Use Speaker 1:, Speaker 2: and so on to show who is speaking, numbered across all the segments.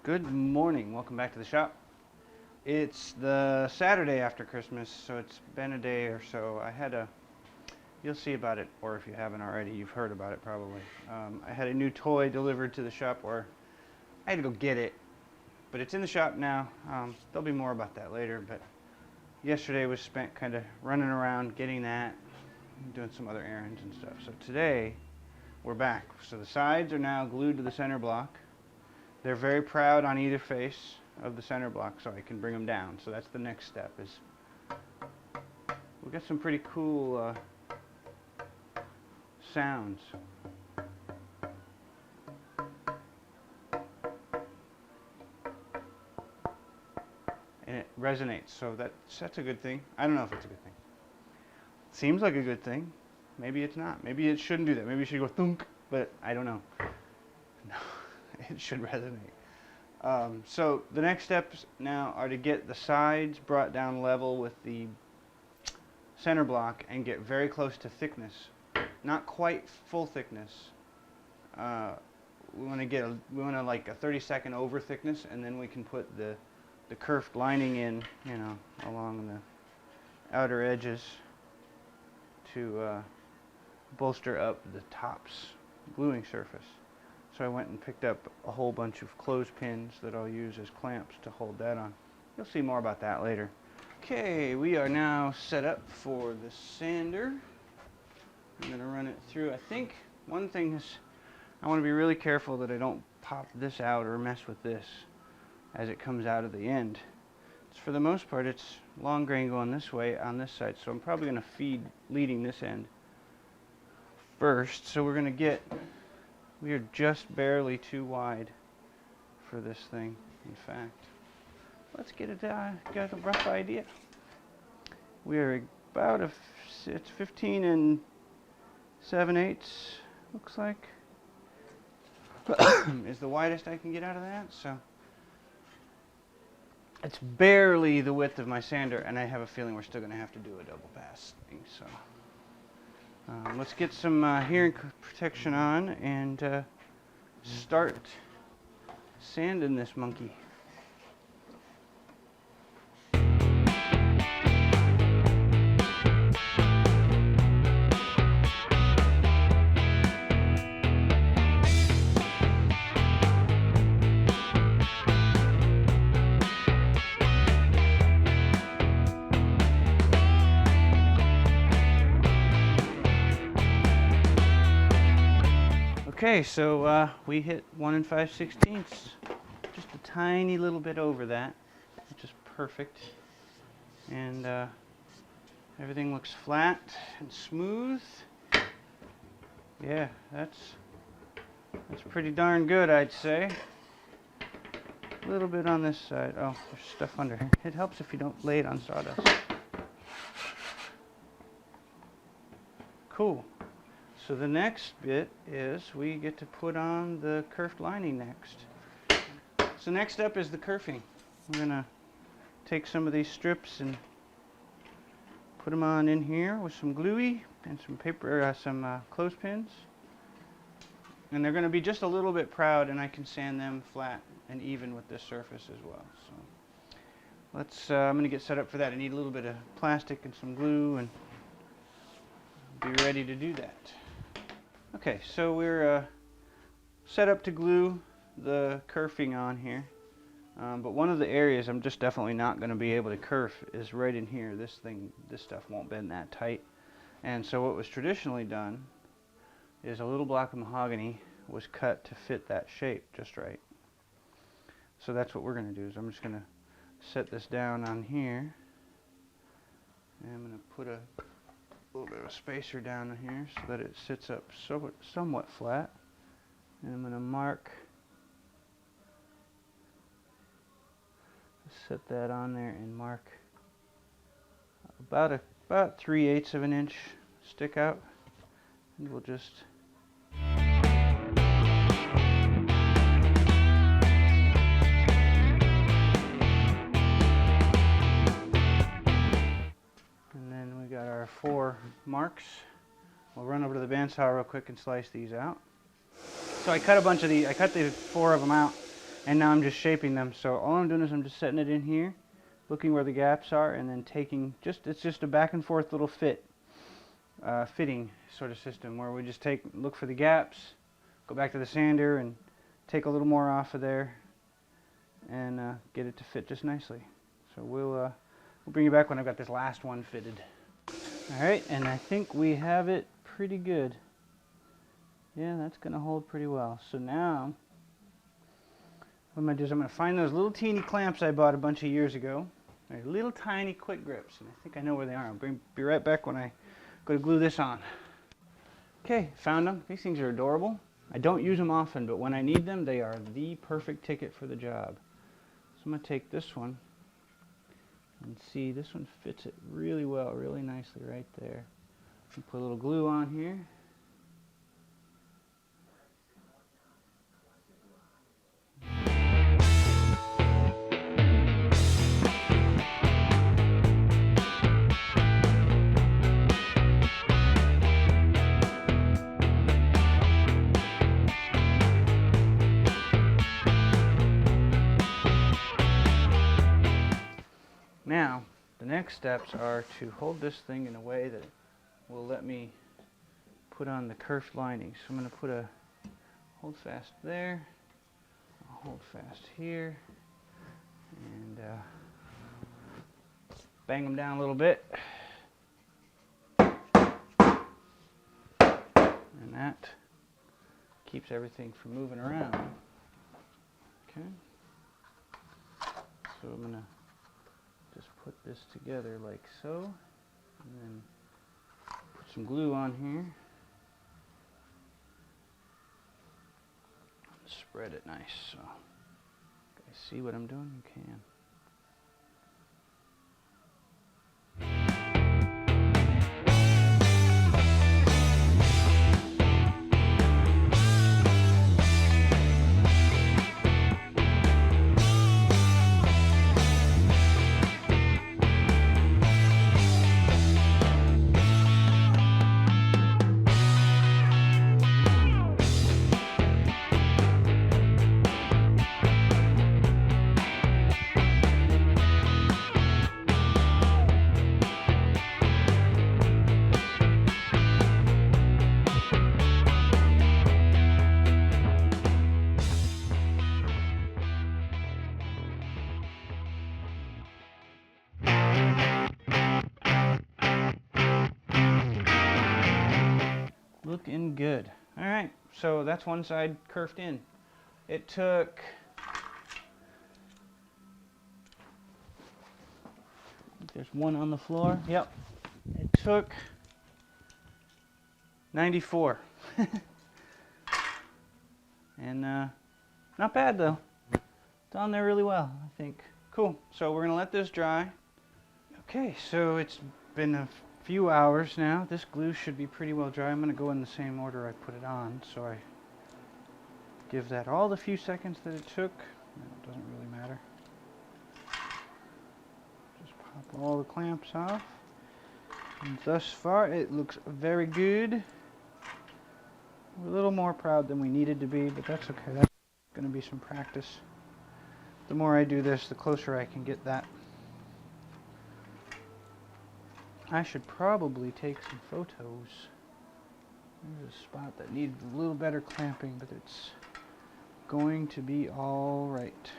Speaker 1: Good morning. Welcome back to the shop. It's the Saturday after Christmas, so it's been a day or so. You'll see about it, or if you haven't already, you've heard about it probably. I had a new toy delivered to the shop where I had to go get it, but it's in the shop now. There'll be more about that later, but yesterday was spent kind of running around getting that, doing some other errands and stuff. So today, we're back. So the sides are now glued to the center block. They're very proud on either face of the center block, so I can bring them down. So that's the next step. We've got some pretty cool sounds. And it resonates, so that's a good thing. I don't know if it's a good thing. It seems like a good thing. Maybe it's not. Maybe it shouldn't do that. Maybe it should go thunk, but I don't know. No. It should resonate. So the next steps now are to get the sides brought down level with the center block and get very close to thickness. Not quite full thickness. We want to like a 32nd over thickness, and then we can put the kerfed lining in, along the outer edges to bolster up the top's gluing surface. So I went and picked up a whole bunch of clothespins that I'll use as clamps to hold that on. You'll see more about that later. Okay, we are now set up for the sander. I'm going to run it through. I think one thing is I want to be really careful that I don't pop this out or mess with this as it comes out of the end. For the most part, it's long grain going this way on this side, so I'm probably going to feed leading this end first. So we are just barely too wide for this thing, in fact. Let's get got a rough idea. We are about it's 15 7/8, looks like, is the widest I can get out of that. So it's barely the width of my sander, and I have a feeling we're still going to have to do a double pass thing. So let's get some hearing protection on and start sanding this monkey. Okay, so we hit 1 5/16, just a tiny little bit over that, which is perfect, and everything looks flat and smooth. Yeah, that's pretty darn good, I'd say. A little bit on this side. Oh, there's stuff under here. It helps if you don't lay it on sawdust. Cool. So the next bit is we get to put on the kerfed lining next. So next up is the kerfing. We're going to take some of these strips and put them on in here with some gluey and some paper, some clothespins. And they're going to be just a little bit proud, and I can sand them flat and even with this surface as well. So I'm going to get set up for that. I need a little bit of plastic and some glue and be ready to do that. Okay, so we're set up to glue the kerfing on here, but one of the areas I'm just definitely not going to be able to kerf is right in here. This stuff won't bend that tight, and so what was traditionally done is a little block of mahogany was cut to fit that shape just right. So that's what we're going to do. Is I'm just going to set this down on here, and I'm going to put a little bit of a spacer down here so that it sits up somewhat flat, and I'm going to mark, set that on there and mark about 3/8 of an inch stick out, and we'll just our 4 marks. We'll run over to the bandsaw real quick and slice these out. So I cut a bunch of these. I cut the 4 of them out And now I'm just shaping them. So all I'm doing is I'm just setting it in here, looking where the gaps are, and then taking it's just a back and forth little fitting sort of system where we just look for the gaps, go back to the sander and take a little more off of there and get it to fit just nicely. So we'll bring you back when I've got this last one fitted. Alright, and I think we have it pretty good. Yeah, that's going to hold pretty well. So now, what I'm going to do is I'm going to find those little teeny clamps I bought a bunch of years ago. They're little tiny quick grips, and I think I know where they are. I'll be right back when I go to glue this on. Okay, found them. These things are adorable. I don't use them often, but when I need them, they are the perfect ticket for the job. So I'm going to take this one, and see, this one fits it really well, really nicely right there. Put a little glue on here. Now, the next steps are to hold this thing in a way that will let me put on the kerfed lining. So I'm going to put a hold fast there, I'll hold fast here, and bang them down a little bit. And that keeps everything from moving around. Okay. So I'm going to just put this together like so, and then put some glue on here. Spread it nice, so you guys see what I'm doing? You can. Looking good. All right, so that's one side kerfed in. It took there's one on the floor. Yep. It took 94. And not bad though. It's on there really well, I think. Cool. So we're gonna let this dry. Okay, so it's been a few hours now. This glue should be pretty well dry. I'm going to go in the same order I put it on, so I give that all the few seconds that it took. It doesn't really matter. Just pop all the clamps off. And thus far it looks very good. We're a little more proud than we needed to be, but that's okay. That's going to be some practice. The more I do this, the closer I can get that. I should probably take some photos. There's a spot that needs a little better clamping, but it's going to be all right.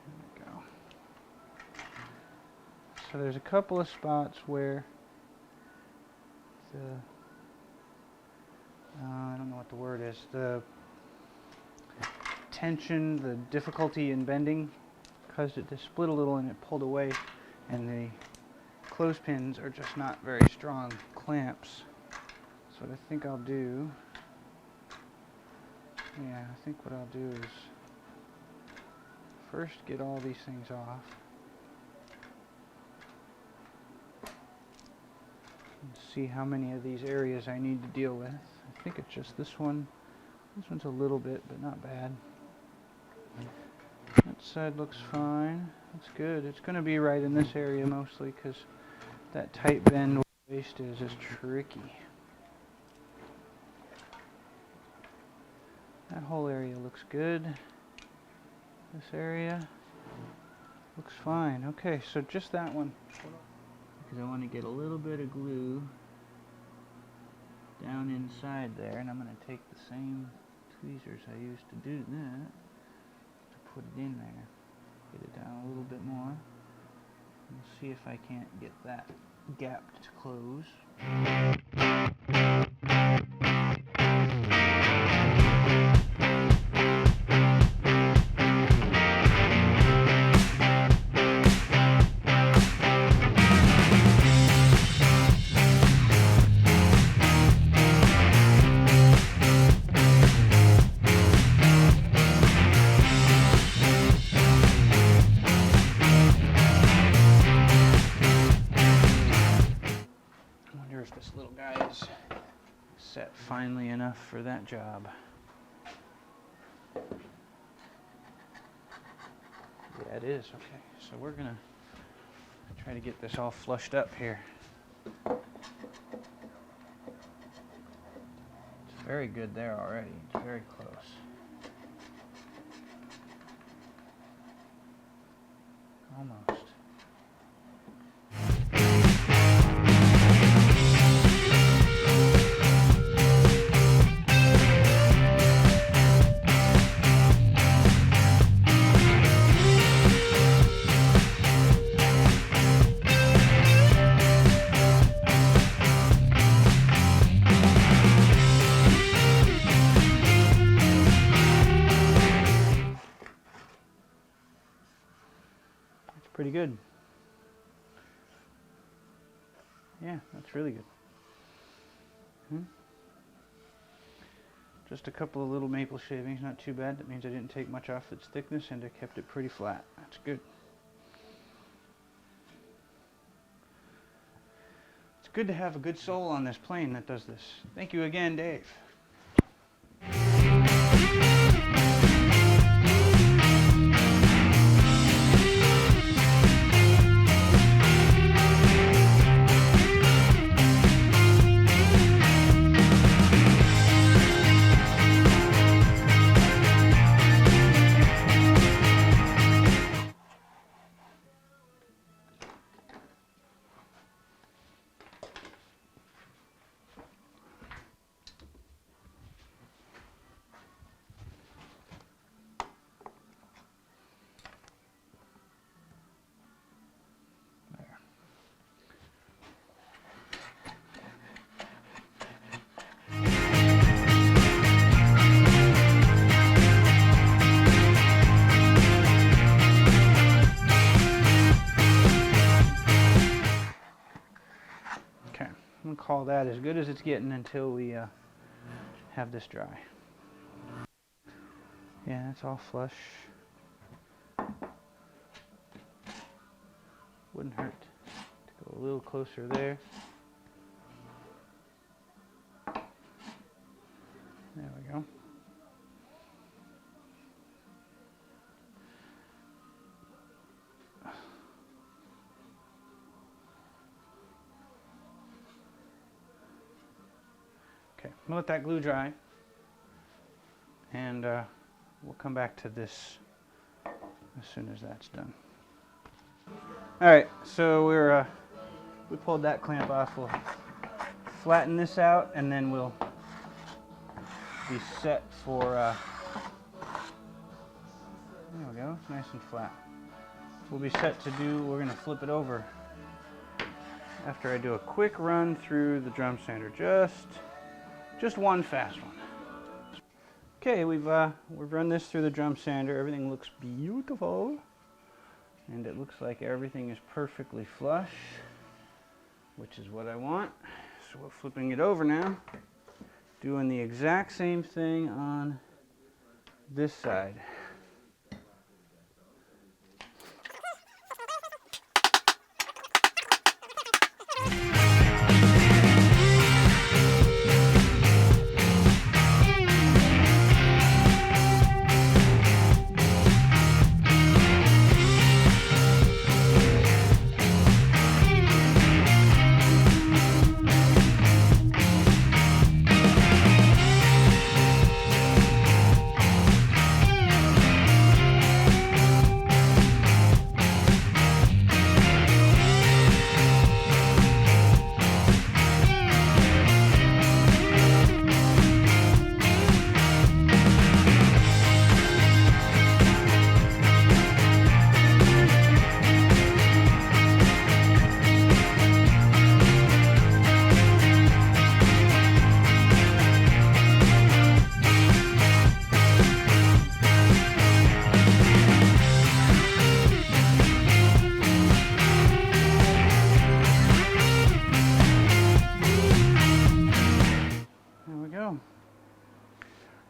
Speaker 1: There we go. So there's a couple of spots where the I don't know what the word is. The tension, the difficulty in bending caused it to split a little and it pulled away, and the clothespins are just not very strong clamps. So what I think I'll do, I think what I'll do is first get all these things off and see how many of these areas I need to deal with. I think it's just this one. This one's a little bit, but not bad. That side looks fine. That's good. It's going to be right in this area mostly because that tight bend where the waist is tricky. That whole area looks good. This area looks fine. Okay, so just that one. Because I want to get a little bit of glue down inside there, and I'm going to take the same tweezers I used to do that to put it in there. Get it down a little bit more. And see if I can't get that gap to close. This little guy is set finely enough for that job. Yeah, it is. Okay, so we're gonna try to get this all flushed up here. It's very good there already. It's very close. Almost. Pretty good. Yeah, that's really good. Just a couple of little maple shavings, not too bad. That means I didn't take much off its thickness and I kept it pretty flat. That's good. It's good to have a good soul on this plane that does this. Thank you again, Dave. I'm gonna call that as good as it's getting until we have this dry. Yeah, it's all flush. Wouldn't hurt to go a little closer there. There we go. Okay, I'm gonna let that glue dry, and we'll come back to this as soon as that's done. All right, so we pulled that clamp off. We'll flatten this out, and then we'll be set for. There we go. It's nice and flat. We'll be set to do. We're gonna flip it over after I do a quick run through the drum sander. Just one fast one. Okay, we've run this through the drum sander. Everything looks beautiful, and it looks like everything is perfectly flush, which is what I want. So we're flipping it over now, doing the exact same thing on this side.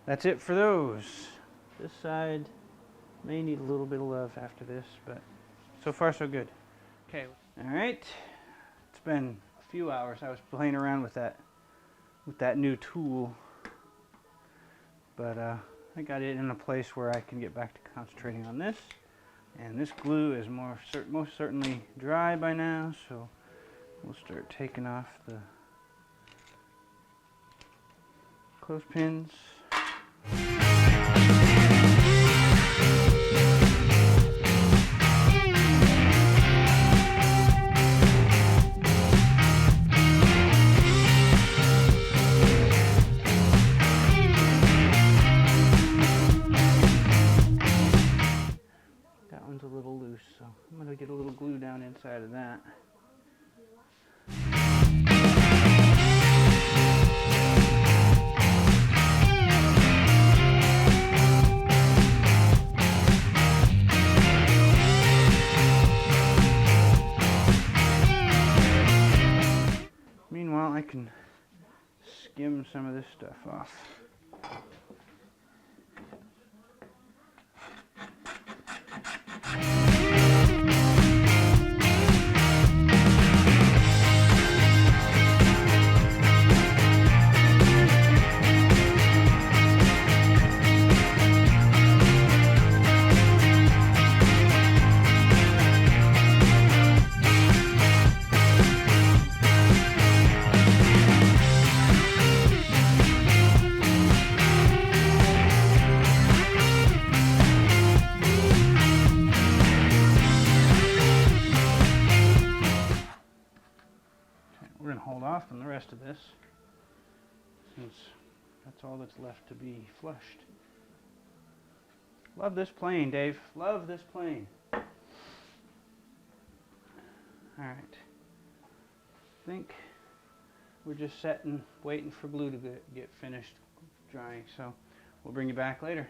Speaker 1: that's it for those. This side may need a little bit of love after this, but so far so good. Okay, all right. It's been a few hours. I was playing around with that new tool, but I got it in a place where I can get back to concentrating on this. And this glue is most certainly dry by now, so we'll start taking off the clothespins. That one's a little loose, so I'm going to get a little glue down inside of that. Meanwhile, I can skim some of this stuff off. We're going to hold off on the rest of this, since that's all that's left to be flushed. Love this plane, Dave. Love this plane. Alright. I think we're just waiting for glue to get finished drying, so we'll bring you back later.